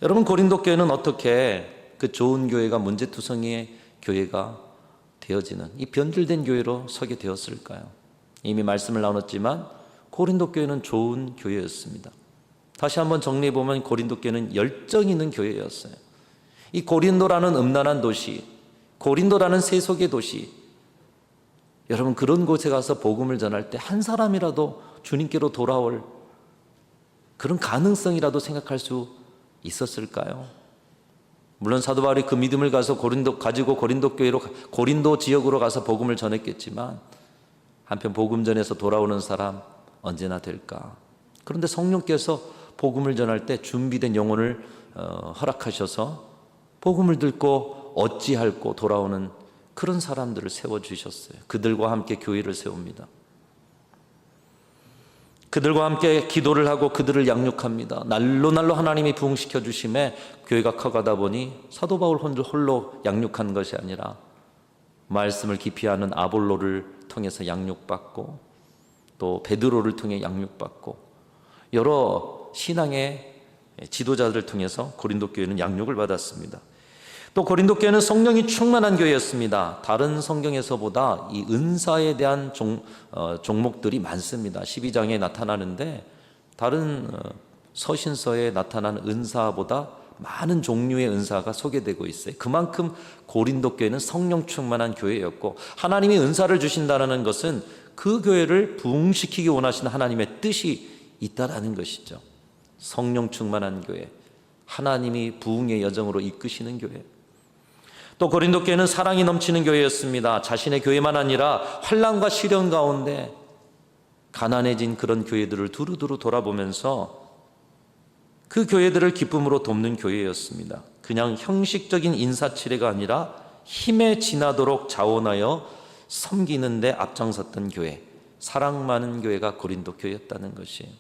여러분, 고린도 교회는 어떻게 그 좋은 교회가 문제투성이의 교회가 되어지는 이 변질된 교회로 서게 되었을까요? 이미 말씀을 나눴지만 고린도 교회는 좋은 교회였습니다. 다시 한번 정리해보면 고린도 교회는 열정 있는 교회였어요. 이 고린도라는 음란한 도시, 고린도라는 세속의 도시, 여러분, 그런 곳에 가서 복음을 전할 때 한 사람이라도 주님께로 돌아올 그런 가능성이라도 생각할 수 있었을까요? 물론 사도 바울이 그 믿음을 가지고 고린도 지역으로 가서 복음을 전했겠지만 한편 복음 전해서 돌아오는 사람 언제나 될까? 그런데 성령께서 복음을 전할 때 준비된 영혼을 허락하셔서 복음을 듣고 어찌할꼬 돌아오는 그런 사람들을 세워주셨어요. 그들과 함께 교회를 세웁니다. 그들과 함께 기도를 하고 그들을 양육합니다. 날로 하나님이 부흥시켜 주심에 교회가 커가다 보니 사도 바울 홀로 양육한 것이 아니라 말씀을 깊이 아는 아볼로를 통해서 양육받고 또 베드로를 통해 양육받고 여러 신앙의 지도자들을 통해서 고린도 교회는 양육을 받았습니다. 또 고린도 교회는 성령이 충만한 교회였습니다. 다른 성경에서보다 이 은사에 대한 종목들이 많습니다. 12장에 나타나는데 다른 서신서에 나타나는 은사보다 많은 종류의 은사가 소개되고 있어요. 그만큼 고린도 교회는 성령 충만한 교회였고, 하나님이 은사를 주신다는 것은 그 교회를 부흥시키기 원하시는 하나님의 뜻이 있다라는 것이죠. 성령 충만한 교회, 하나님이 부흥의 여정으로 이끄시는 교회. 또 고린도 교회는 사랑이 넘치는 교회였습니다. 자신의 교회만 아니라 환난과 시련 가운데 가난해진 그런 교회들을 두루두루 돌아보면서 그 교회들을 기쁨으로 돕는 교회였습니다. 그냥 형식적인 인사치레가 아니라 힘에 지나도록 자원하여 섬기는 데 앞장섰던 교회, 사랑 많은 교회가 고린도 교회였다는 것이에요.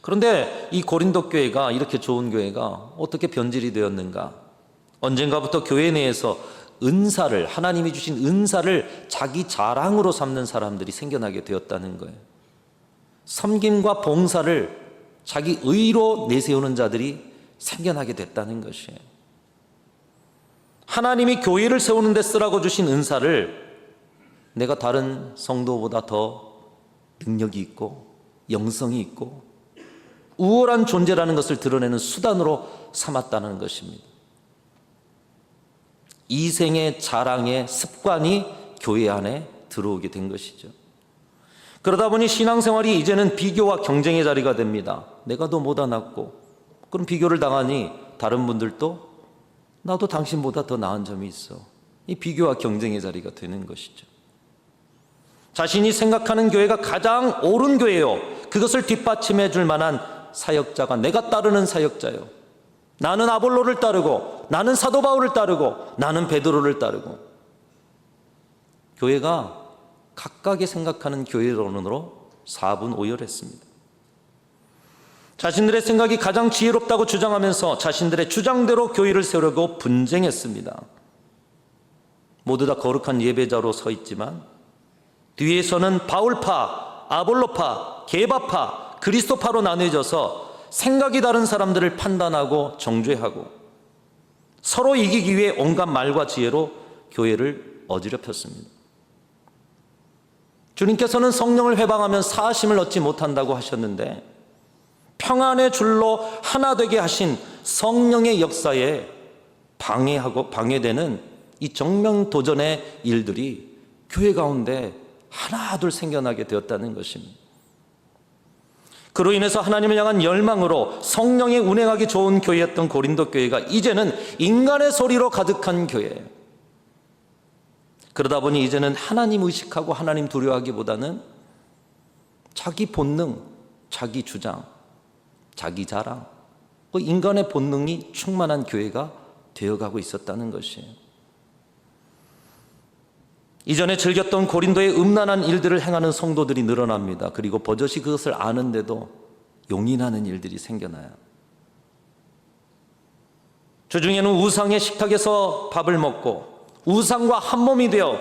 그런데 이 고린도 교회가, 이렇게 좋은 교회가 어떻게 변질이 되었는가? 언젠가부터 교회 내에서 은사를, 하나님이 주신 은사를 자기 자랑으로 삼는 사람들이 생겨나게 되었다는 거예요. 섬김과 봉사를 자기 의로 내세우는 자들이 생겨나게 됐다는 것이에요. 하나님이 교회를 세우는 데 쓰라고 주신 은사를 내가 다른 성도보다 더 능력이 있고 영성이 있고 우월한 존재라는 것을 드러내는 수단으로 삼았다는 것입니다. 이생의 자랑의 습관이 교회 안에 들어오게 된 것이죠. 그러다 보니 신앙생활이 이제는 비교와 경쟁의 자리가 됩니다. 내가 더 못나았고, 그럼 비교를 당하니 다른 분들도 나도 당신보다 더 나은 점이 있어. 이 비교와 경쟁의 자리가 되는 것이죠. 자신이 생각하는 교회가 가장 옳은 교회요, 그것을 뒷받침해 줄 만한 사역자가 내가 따르는 사역자요, 나는 아볼로를 따르고, 나는 사도 바울을 따르고, 나는 베드로를 따르고, 교회가 각각의 생각하는 교회론으로 사분오열했습니다. 자신들의 생각이 가장 지혜롭다고 주장하면서 자신들의 주장대로 교회를 세우려고 분쟁했습니다. 모두 다 거룩한 예배자로 서 있지만 뒤에서는 바울파, 아볼로파, 게바파, 그리스도파로 나뉘어져서 생각이 다른 사람들을 판단하고 정죄하고 서로 이기기 위해 온갖 말과 지혜로 교회를 어지럽혔습니다. 주님께서는 성령을 회방하면 사하심을 얻지 못한다고 하셨는데, 평안의 줄로 하나 되게 하신 성령의 역사에 방해되는 이 정명도전의 일들이 교회 가운데 하나둘 생겨나게 되었다는 것입니다. 그로 인해서 하나님을 향한 열망으로 성령에 운행하기 좋은 교회였던 고린도 교회가 이제는 인간의 소리로 가득한 교회예요. 그러다 보니 이제는 하나님 의식하고 하나님 두려워하기보다는 자기 본능, 자기 주장, 자기 자랑, 그 인간의 본능이 충만한 교회가 되어가고 있었다는 것이에요. 이전에 즐겼던 고린도의 음란한 일들을 행하는 성도들이 늘어납니다. 그리고 버젓이 그것을 아는데도 용인하는 일들이 생겨나요. 주중에는 우상의 식탁에서 밥을 먹고 우상과 한몸이 되어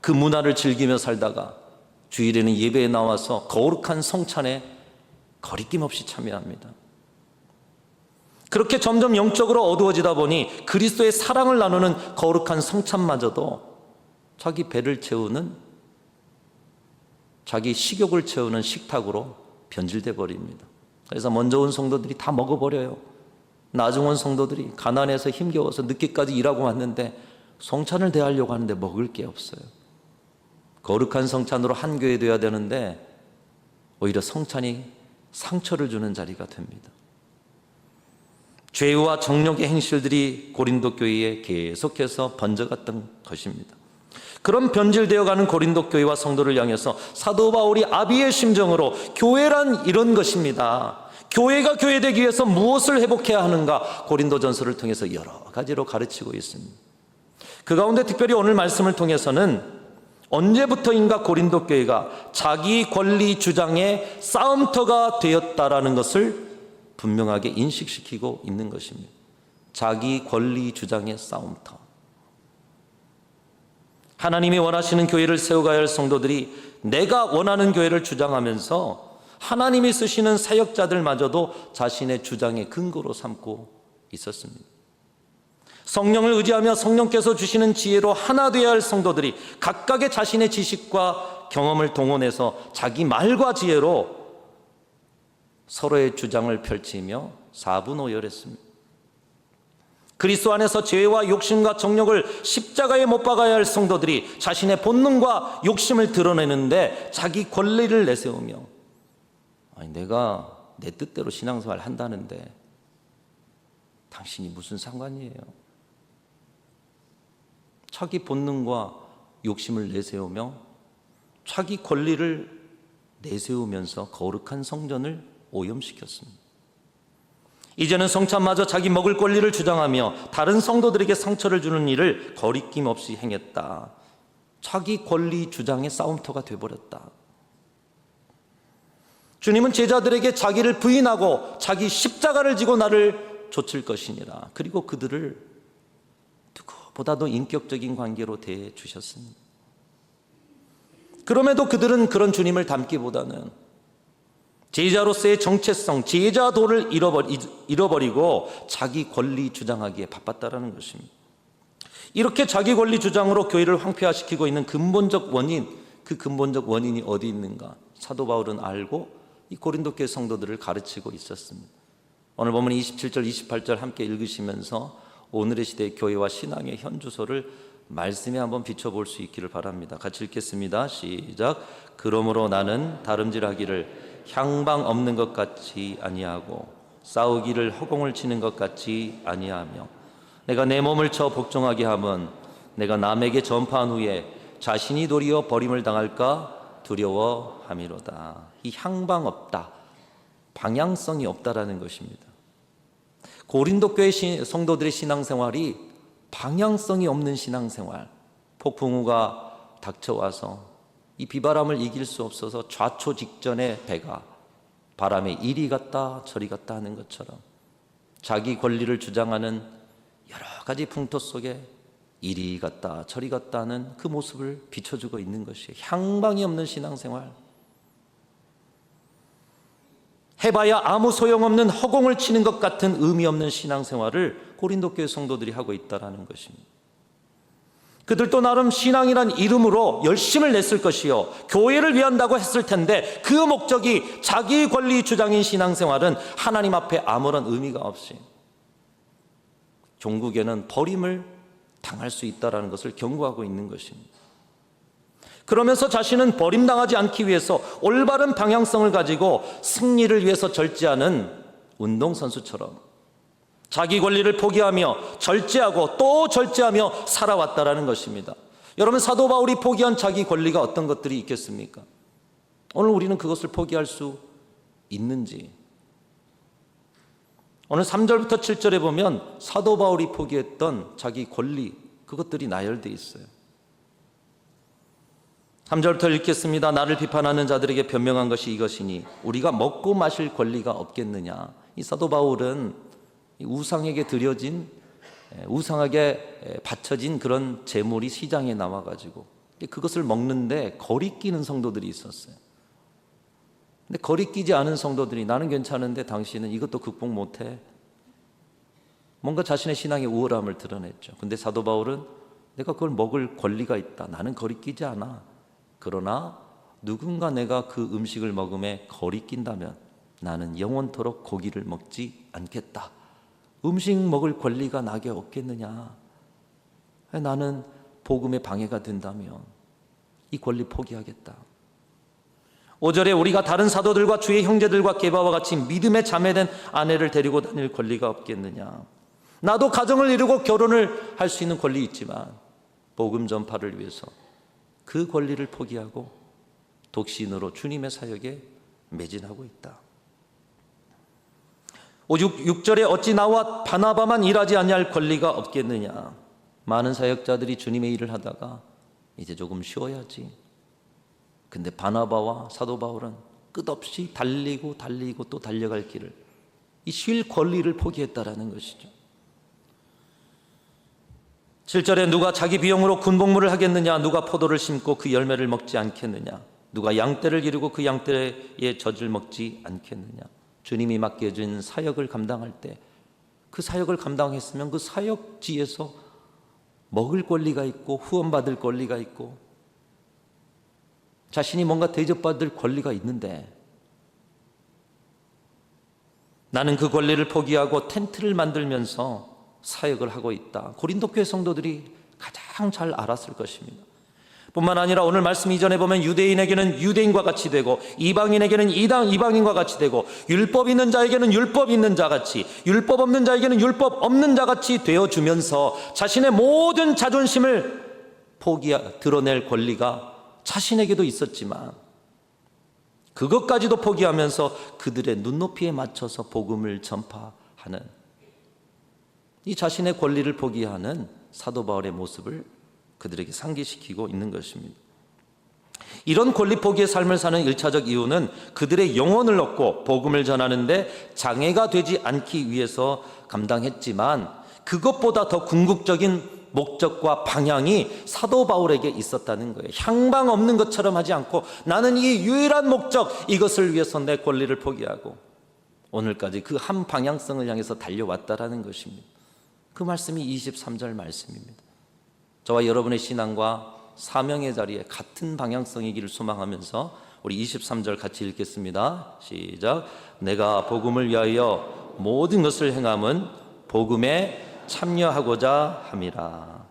그 문화를 즐기며 살다가 주일에는 예배에 나와서 거룩한 성찬에 거리낌 없이 참여합니다. 그렇게 점점 영적으로 어두워지다 보니 그리스도의 사랑을 나누는 거룩한 성찬마저도 자기 배를 채우는, 자기 식욕을 채우는 식탁으로 변질돼 버립니다. 그래서 먼저 온 성도들이 다 먹어버려요. 나중 온 성도들이 가난해서 힘겨워서 늦게까지 일하고 왔는데 성찬을 대하려고 하는데 먹을 게 없어요. 거룩한 성찬으로 한 교회 되어야 되는데 오히려 성찬이 상처를 주는 자리가 됩니다. 죄와 정욕의 행실들이 고린도 교회에 계속해서 번져갔던 것입니다. 그런 변질되어가는 고린도 교회와 성도를 향해서 사도 바울이 아비의 심정으로 교회란 이런 것입니다. 교회가 교회되기 위해서 무엇을 회복해야 하는가, 고린도전서를 통해서 여러 가지로 가르치고 있습니다. 그 가운데 특별히 오늘 말씀을 통해서는 언제부터인가 고린도 교회가 자기 권리 주장의 싸움터가 되었다라는 것을 분명하게 인식시키고 있는 것입니다. 자기 권리 주장의 싸움터. 하나님이 원하시는 교회를 세워가야 할 성도들이 내가 원하는 교회를 주장하면서 하나님이 쓰시는 사역자들마저도 자신의 주장의 근거로 삼고 있었습니다. 성령을 의지하며 성령께서 주시는 지혜로 하나 되어야 할 성도들이 각각의 자신의 지식과 경험을 동원해서 자기 말과 지혜로 서로의 주장을 펼치며 사분오열했습니다. 그리스도 안에서 죄와 욕심과 정욕을 십자가에 못 박아야 할 성도들이 자신의 본능과 욕심을 드러내는데 자기 권리를 내세우며, 아니 내가 내 뜻대로 신앙생활 한다는데 당신이 무슨 상관이에요? 자기 본능과 욕심을 내세우며 자기 권리를 내세우면서 거룩한 성전을 오염시켰습니다. 이제는 성찬마저 자기 먹을 권리를 주장하며 다른 성도들에게 상처를 주는 일을 거리낌 없이 행했다. 자기 권리 주장의 싸움터가 되어버렸다. 주님은 제자들에게 자기를 부인하고 자기 십자가를 지고 나를 좇을 것이니라. 그리고 그들을 누구보다도 인격적인 관계로 대해 주셨습니다. 그럼에도 그들은 그런 주님을 닮기보다는 제자로서의 정체성, 제자도를 잃어버리고 자기 권리 주장하기에 바빴다라는 것입니다. 이렇게 자기 권리 주장으로 교회를 황폐화시키고 있는 근본적 원인, 그 근본적 원인이 어디 있는가? 사도 바울은 알고 이 고린도 교회 성도들을 가르치고 있었습니다. 오늘 보면 27절, 28절 함께 읽으시면서 오늘의 시대의 교회와 신앙의 현주소를 말씀에 한번 비춰볼 수 있기를 바랍니다. 같이 읽겠습니다. 시작. 그러므로 나는 다름질하기를 향방 없는 것 같이 아니하고 싸우기를 허공을 치는 것 같이 아니하며 내가 내 몸을 쳐 복종하게 하면 내가 남에게 전파한 후에 자신이 도리어 버림을 당할까 두려워함이로다. 이 향방 없다, 방향성이 없다라는 것입니다. 고린도 교회 성도들의 신앙생활이 방향성이 없는 신앙생활, 폭풍우가 닥쳐와서 이 비바람을 이길 수 없어서 좌초직전의 배가 바람에 이리 갔다 저리 갔다 하는 것처럼 자기 권리를 주장하는 여러 가지 풍토 속에 이리 갔다 저리 갔다 하는 그 모습을 비춰주고 있는 것이에요. 향방이 없는 신앙생활, 해봐야 아무 소용없는 허공을 치는 것 같은 의미 없는 신앙생활을 고린도 교회 성도들이 하고 있다는 것입니다. 그들도 나름 신앙이란 이름으로 열심을 냈을 것이요 교회를 위한다고 했을 텐데 그 목적이 자기 권리 주장인 신앙생활은 하나님 앞에 아무런 의미가 없이 종국에는 버림을 당할 수 있다는 것을 경고하고 있는 것입니다. 그러면서 자신은 버림당하지 않기 위해서 올바른 방향성을 가지고 승리를 위해서 절제하는 운동선수처럼 자기 권리를 포기하며 절제하고 또 절제하며 살아왔다라는 것입니다. 여러분, 사도 바울이 포기한 자기 권리가 어떤 것들이 있겠습니까? 오늘 우리는 그것을 포기할 수 있는지, 오늘 3절부터 7절에 보면 사도 바울이 포기했던 자기 권리, 그것들이 나열되어 있어요. 3절부터 읽겠습니다. 나를 비판하는 자들에게 변명한 것이 이것이니 우리가 먹고 마실 권리가 없겠느냐. 이 사도 바울은 우상에게 드려진, 우상에게 바쳐진 그런 재물이 시장에 나와가지고 그것을 먹는데 거리끼는 성도들이 있었어요. 근데 거리끼지 않은 성도들이 나는 괜찮은데 당신은 이것도 극복 못해? 뭔가 자신의 신앙의 우월함을 드러냈죠. 근데 사도 바울은 내가 그걸 먹을 권리가 있다. 나는 거리끼지 않아. 그러나 누군가 내가 그 음식을 먹음에 거리낀다면 나는 영원토록 고기를 먹지 않겠다. 음식 먹을 권리가 나게 없겠느냐. 나는 복음에 방해가 된다면 이 권리 포기하겠다. 5절에 우리가 다른 사도들과 주의 형제들과 게바와 같이 믿음에 자매된 아내를 데리고 다닐 권리가 없겠느냐. 나도 가정을 이루고 결혼을 할 수 있는 권리 있지만 복음 전파를 위해서 그 권리를 포기하고 독신으로 주님의 사역에 매진하고 있다. 6절에 어찌 나와 바나바만 일하지 아니할 권리가 없겠느냐. 많은 사역자들이 주님의 일을 하다가 이제 조금 쉬어야지. 근데 바나바와 사도 바울은 끝없이 달리고 또 달려갈 길을, 이 쉴 권리를 포기했다라는 것이죠. 7절에 누가 자기 비용으로 군복무를 하겠느냐. 누가 포도를 심고 그 열매를 먹지 않겠느냐. 누가 양떼를 기르고 그 양떼의 젖을 먹지 않겠느냐. 주님이 맡겨준 사역을 감당할 때 그 사역을 감당했으면 그 사역지에서 먹을 권리가 있고 후원받을 권리가 있고 자신이 뭔가 대접받을 권리가 있는데 나는 그 권리를 포기하고 텐트를 만들면서 사역을 하고 있다. 고린도 교회 성도들이 가장 잘 알았을 것입니다. 뿐만 아니라 오늘 말씀 이전에 보면 유대인에게는 유대인과 같이 되고 이방인에게는 이방인과 같이 되고 율법 있는 자에게는 율법 있는 자같이 율법 없는 자에게는 율법 없는 자같이 되어주면서 자신의 모든 자존심을 드러낼 권리가 자신에게도 있었지만 그것까지도 포기하면서 그들의 눈높이에 맞춰서 복음을 전파하는 이 자신의 권리를 포기하는 사도 바울의 모습을 그들에게 상기시키고 있는 것입니다. 이런 권리 포기의 삶을 사는 1차적 이유는 그들의 영혼을 얻고 복음을 전하는데 장애가 되지 않기 위해서 감당했지만 그것보다 더 궁극적인 목적과 방향이 사도 바울에게 있었다는 거예요. 향방 없는 것처럼 하지 않고 나는 이 유일한 목적, 이것을 위해서 내 권리를 포기하고 오늘까지 그 한 방향성을 향해서 달려왔다라는 것입니다. 그 말씀이 23절 말씀입니다. 저와 여러분의 신앙과 사명의 자리에 같은 방향성이기를 소망하면서 우리 23절 같이 읽겠습니다. 시작. 내가 복음을 위하여 모든 것을 행함은 복음에 참여하고자 함이라.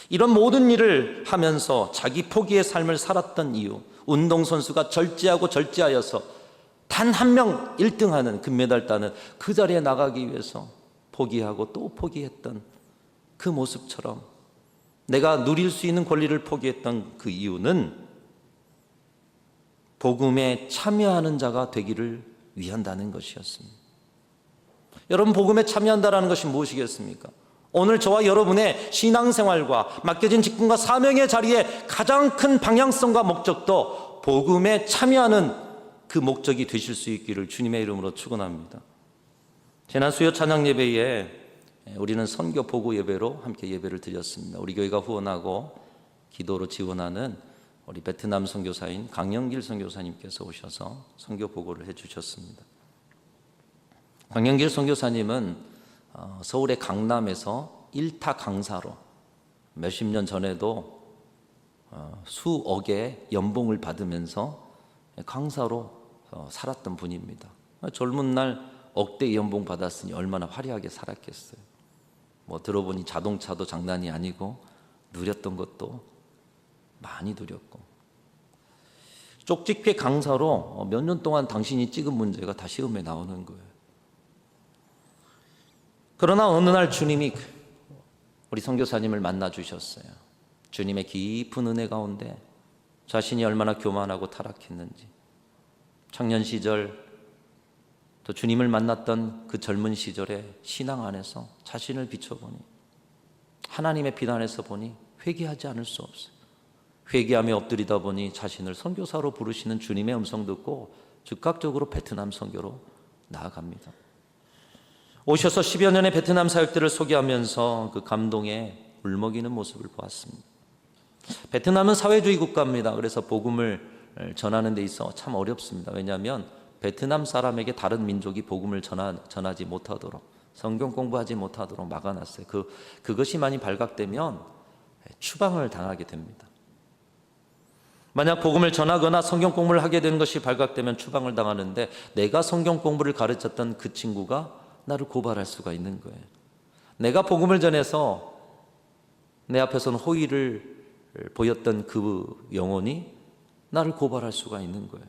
이런 모든 일을 하면서 자기 포기의 삶을 살았던 이유, 운동선수가 절제하여서 단 한 명 1등하는 금메달 따는 그 자리에 나가기 위해서 포기하고 또 포기했던 그 모습처럼 내가 누릴 수 있는 권리를 포기했던 그 이유는 복음에 참여하는 자가 되기를 위한다는 것이었습니다. 여러분, 복음에 참여한다는 것이 무엇이겠습니까? 오늘 저와 여러분의 신앙생활과 맡겨진 직분과 사명의 자리에 가장 큰 방향성과 목적도 복음에 참여하는 그 목적이 되실 수 있기를 주님의 이름으로 축원합니다. 지난 수요 찬양 예배에 우리는 선교 보고 예배로 함께 예배를 드렸습니다. 우리 교회가 후원하고 기도로 지원하는 우리 베트남 선교사인 강영길 선교사님께서 오셔서 선교 보고를 해주셨습니다. 강영길 선교사님은 서울의 강남에서 1타 강사로 몇십 년 전에도 수억의 연봉을 받으면서 강사로 살았던 분입니다. 젊은 날 억대 연봉 받았으니 얼마나 화려하게 살았겠어요. 들어보니 자동차도 장난이 아니고 누렸던 것도 많이 누렸고, 쪽집게 강사로 몇 년 동안 당신이 찍은 문제가 다 시험에 나오는 거예요. 그러나 어느 날 주님이 우리 선교사님을 만나 주셨어요. 주님의 깊은 은혜 가운데 자신이 얼마나 교만하고 타락했는지, 청년 시절 또 주님을 만났던 그 젊은 시절의 신앙 안에서 자신을 비춰보니, 하나님의 비난에서 보니 회개하지 않을 수 없어요. 회개하며 엎드리다 보니 자신을 선교사로 부르시는 주님의 음성 듣고 즉각적으로 베트남 선교로 나아갑니다. 오셔서 10여 년의 베트남 사역들을 소개하면서 그 감동에 울먹이는 모습을 보았습니다. 베트남은 사회주의 국가입니다. 그래서 복음을 전하는 데 있어 참 어렵습니다. 왜냐하면 베트남 사람에게 다른 민족이 복음을 전하지 못하도록 성경 공부하지 못하도록 막아놨어요. 그것이 많이 발각되면 추방을 당하게 됩니다. 만약 복음을 전하거나 성경 공부를 하게 되는 것이 발각되면 추방을 당하는데, 내가 성경 공부를 가르쳤던 그 친구가 나를 고발할 수가 있는 거예요. 내가 복음을 전해서 내 앞에서는 호의를 보였던 그 영혼이 나를 고발할 수가 있는 거예요.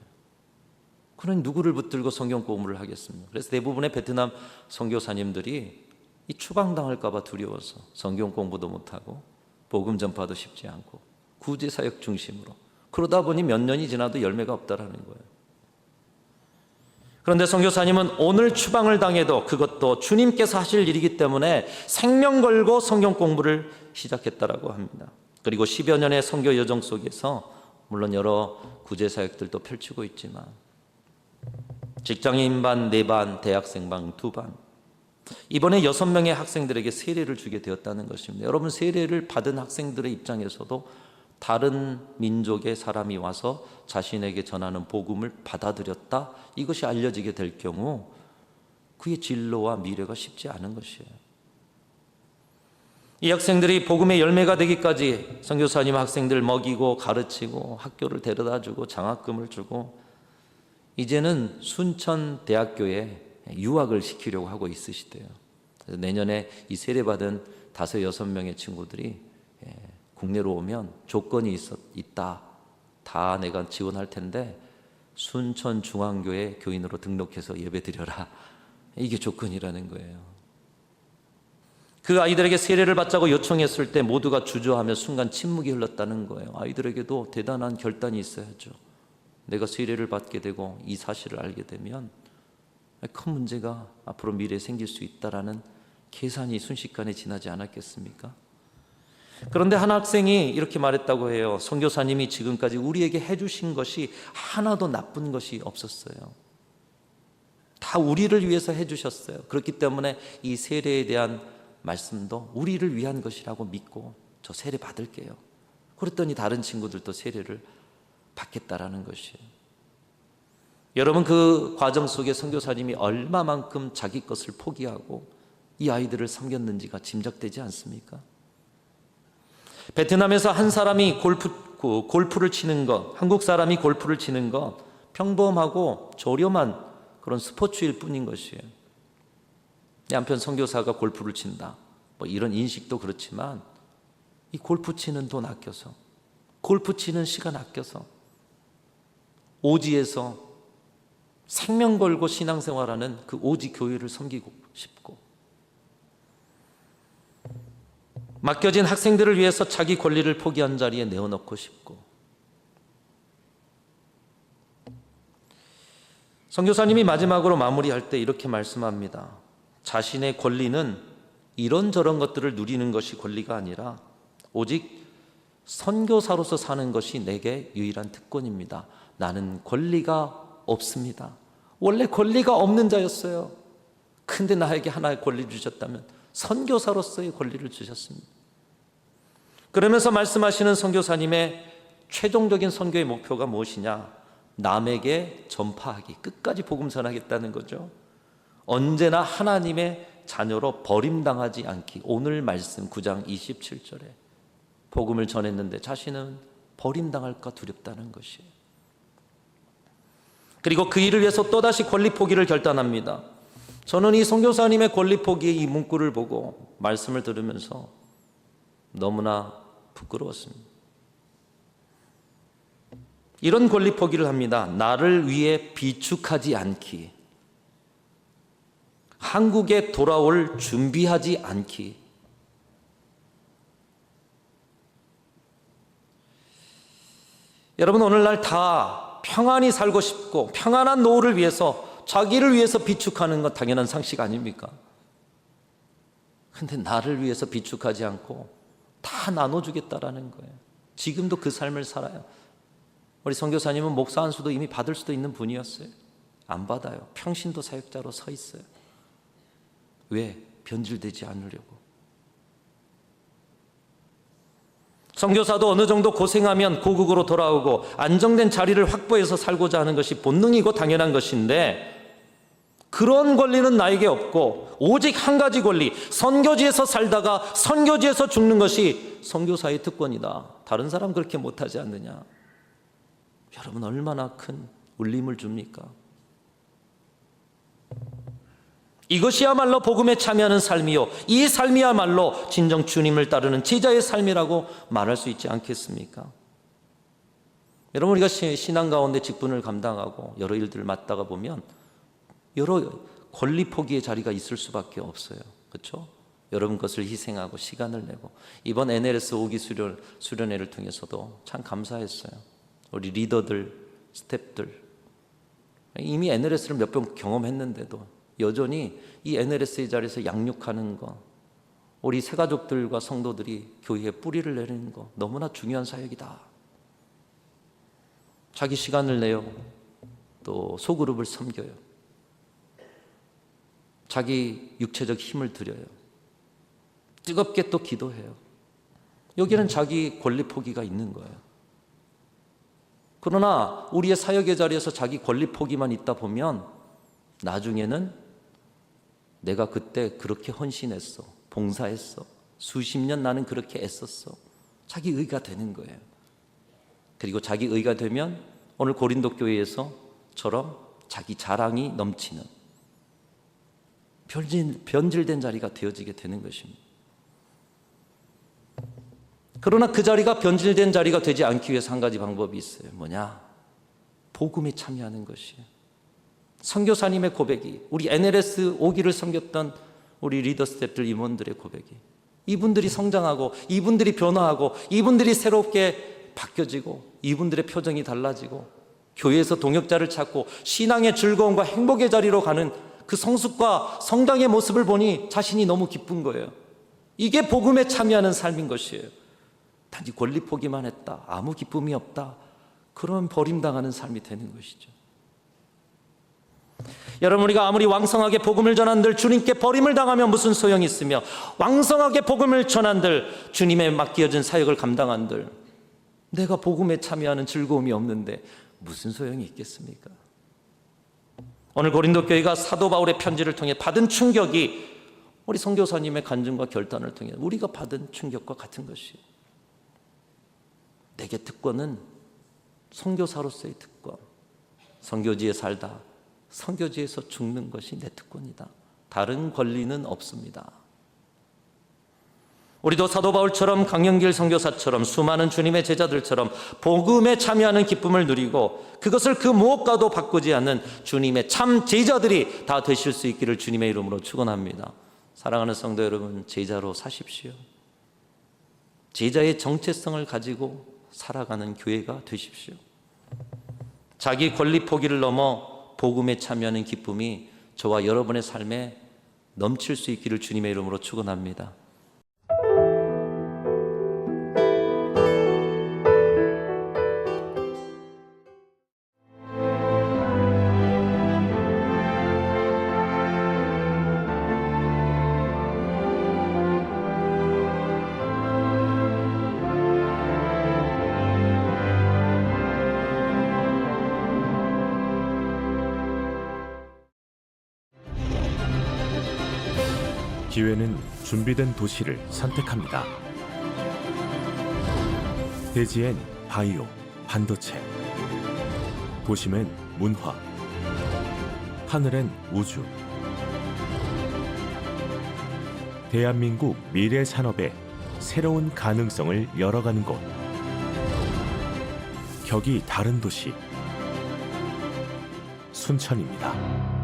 그러니 누구를 붙들고 성경 공부를 하겠습니까? 그래서 대부분의 베트남 선교사님들이 이 추방당할까 봐 두려워서 성경 공부도 못하고 복음 전파도 쉽지 않고 구제사역 중심으로, 그러다 보니 몇 년이 지나도 열매가 없다라는 거예요. 그런데 선교사님은 오늘 추방을 당해도 그것도 주님께서 하실 일이기 때문에 생명 걸고 성경 공부를 시작했다라고 합니다. 그리고 10여 년의 선교 여정 속에서 물론 여러 구제사역들도 펼치고 있지만 직장인 반 4반, 대학생 반 2반, 이번에 6명의 학생들에게 세례를 주게 되었다는 것입니다. 여러분, 세례를 받은 학생들의 입장에서도 다른 민족의 사람이 와서 자신에게 전하는 복음을 받아들였다, 이것이 알려지게 될 경우 그의 진로와 미래가 쉽지 않은 것이에요. 이 학생들이 복음의 열매가 되기까지 선교사님 학생들 먹이고 가르치고 학교를 데려다주고 장학금을 주고 이제는 순천대학교에 유학을 시키려고 하고 있으시대요. 그래서 내년에 이 세례받은 5, 6명의 친구들이 국내로 오면 조건이 있다. 다 내가 지원할 텐데 순천중앙교회 교인으로 등록해서 예배드려라. 이게 조건이라는 거예요. 그 아이들에게 세례를 받자고 요청했을 때 모두가 주저하며 순간 침묵이 흘렀다는 거예요. 아이들에게도 대단한 결단이 있어야죠. 내가 세례를 받게 되고 이 사실을 알게 되면 큰 문제가 앞으로 미래에 생길 수 있다라는 계산이 순식간에 지나지 않았겠습니까? 그런데 한 학생이 이렇게 말했다고 해요. 선교사님이 지금까지 우리에게 해주신 것이 하나도 나쁜 것이 없었어요. 다 우리를 위해서 해주셨어요. 그렇기 때문에 이 세례에 대한 말씀도 우리를 위한 것이라고 믿고 저 세례 받을게요. 그랬더니 다른 친구들도 세례를 받겠다라는 것이에요. 여러분, 그 과정 속에 선교사님이 얼마만큼 자기 것을 포기하고 이 아이들을 섬겼는지가 짐작되지 않습니까? 베트남에서 한 사람이 골프를 치는 것, 한국 사람이 골프를 치는 것, 평범하고 저렴한 그런 스포츠일 뿐인 것이에요. 한편 선교사가 골프를 친다, 뭐 이런 인식도 그렇지만 이 골프 치는 돈 아껴서, 골프 치는 시간 아껴서 오지에서 생명 걸고 신앙생활하는 그 오지 교회를 섬기고 싶고, 맡겨진 학생들을 위해서 자기 권리를 포기한 자리에 내어놓고 싶고, 선교사님이 마지막으로 마무리할 때 이렇게 말씀합니다. 자신의 권리는 이런저런 것들을 누리는 것이 권리가 아니라 오직 선교사로서 사는 것이 내게 유일한 특권입니다. 나는 권리가 없습니다. 원래 권리가 없는 자였어요. 근데 나에게 하나의 권리를 주셨다면 선교사로서의 권리를 주셨습니다. 그러면서 말씀하시는 선교사님의 최종적인 선교의 목표가 무엇이냐? 남에게 전파하기, 끝까지 복음 전하겠다는 거죠. 언제나 하나님의 자녀로 버림당하지 않기. 오늘 말씀 9장 27절에 복음을 전했는데 자신은 버림당할까 두렵다는 것이에요. 그리고 그 일을 위해서 또다시 권리 포기를 결단합니다. 저는 이 선교사님의 권리 포기의 이 문구를 보고 말씀을 들으면서 너무나 부끄러웠습니다. 이런 권리 포기를 합니다. 나를 위해 비축하지 않기, 한국에 돌아올 준비하지 않기. 여러분, 오늘날 다 평안히 살고 싶고 평안한 노후를 위해서, 자기를 위해서 비축하는 건 당연한 상식 아닙니까? 근데 나를 위해서 비축하지 않고 다 나눠주겠다라는 거예요. 지금도 그 삶을 살아요. 우리 선교사님은 목사 안수도 이미 받을 수도 있는 분이었어요. 안 받아요. 평신도 사역자로 서 있어요. 왜? 변질되지 않으려고. 선교사도 어느 정도 고생하면 고국으로 돌아오고 안정된 자리를 확보해서 살고자 하는 것이 본능이고 당연한 것인데, 그런 권리는 나에게 없고 오직 한 가지 권리, 선교지에서 살다가 선교지에서 죽는 것이 선교사의 특권이다. 다른 사람 그렇게 못하지 않느냐? 여러분 얼마나 큰 울림을 줍니까? 이것이야말로 복음에 참여하는 삶이요, 이 삶이야말로 진정 주님을 따르는 제자의 삶이라고 말할 수 있지 않겠습니까? 여러분, 우리가 신앙 가운데 직분을 감당하고 여러 일들을 맡다가 보면 여러 권리 포기의 자리가 있을 수밖에 없어요. 그렇죠? 여러분 것을 희생하고 시간을 내고, 이번 NLS 5기 수련회를 통해서도 참 감사했어요. 우리 리더들, 스태프들 이미 NLS를 몇 번 경험했는데도 여전히 이 NLS의 자리에서 양육하는 거, 우리 새가족들과 성도들이 교회에 뿌리를 내리는 거 너무나 중요한 사역이다. 자기 시간을 내요. 또 소그룹을 섬겨요. 자기 육체적 힘을 들여요. 뜨겁게 또 기도해요. 여기는 자기 권리 포기가 있는 거예요. 그러나 우리의 사역의 자리에서 자기 권리 포기만 있다 보면 나중에는 내가 그때 그렇게 헌신했어, 봉사했어, 수십 년 나는 그렇게 애썼어, 자기 의가 되는 거예요. 그리고 자기 의가 되면 오늘 고린도 교회에서처럼 자기 자랑이 넘치는 변질된 자리가 되어지게 되는 것입니다. 그러나 그 자리가 변질된 자리가 되지 않기 위해서 한 가지 방법이 있어요. 뭐냐? 복음에 참여하는 것이에요. 선교사님의 고백이, 우리 NLS 5기를 섬겼던 우리 리더 스태프들 임원들의 고백이, 이분들이 성장하고 이분들이 변화하고 이분들이 새롭게 바뀌어지고 이분들의 표정이 달라지고 교회에서 동역자를 찾고 신앙의 즐거움과 행복의 자리로 가는 그 성숙과 성장의 모습을 보니 자신이 너무 기쁜 거예요. 이게 복음에 참여하는 삶인 것이에요. 단지 권리 포기만 했다, 아무 기쁨이 없다, 그런 버림당하는 삶이 되는 것이죠. 여러분, 우리가 아무리 왕성하게 복음을 전한들 주님께 버림을 당하면 무슨 소용이 있으며, 왕성하게 복음을 전한들 주님의 맡겨진 사역을 감당한들 내가 복음에 참여하는 즐거움이 없는데 무슨 소용이 있겠습니까? 오늘 고린도 교회가 사도 바울의 편지를 통해 받은 충격이 우리 선교사님의 간증과 결단을 통해 우리가 받은 충격과 같은 것이에요. 내게 특권은 선교사로서의 특권, 선교지에 살다 선교지에서 죽는 것이 내 특권이다. 다른 권리는 없습니다. 우리도 사도 바울처럼 강영길 선교사처럼 수많은 주님의 제자들처럼 복음에 참여하는 기쁨을 누리고 그것을 그 무엇과도 바꾸지 않는 주님의 참 제자들이 다 되실 수 있기를 주님의 이름으로 축원합니다. 사랑하는 성도 여러분, 제자로 사십시오. 제자의 정체성을 가지고 살아가는 교회가 되십시오. 자기 권리 포기를 넘어 복음에 참여하는 기쁨이 저와 여러분의 삶에 넘칠 수 있기를 주님의 이름으로 축원합니다. 기회는 준비된 도시를 선택합니다. 대지엔 바이오, 반도체, 도심엔 문화, 하늘엔 우주. 대한민국 미래 산업의 새로운 가능성을 열어가는 곳. 격이 다른 도시, 순천입니다.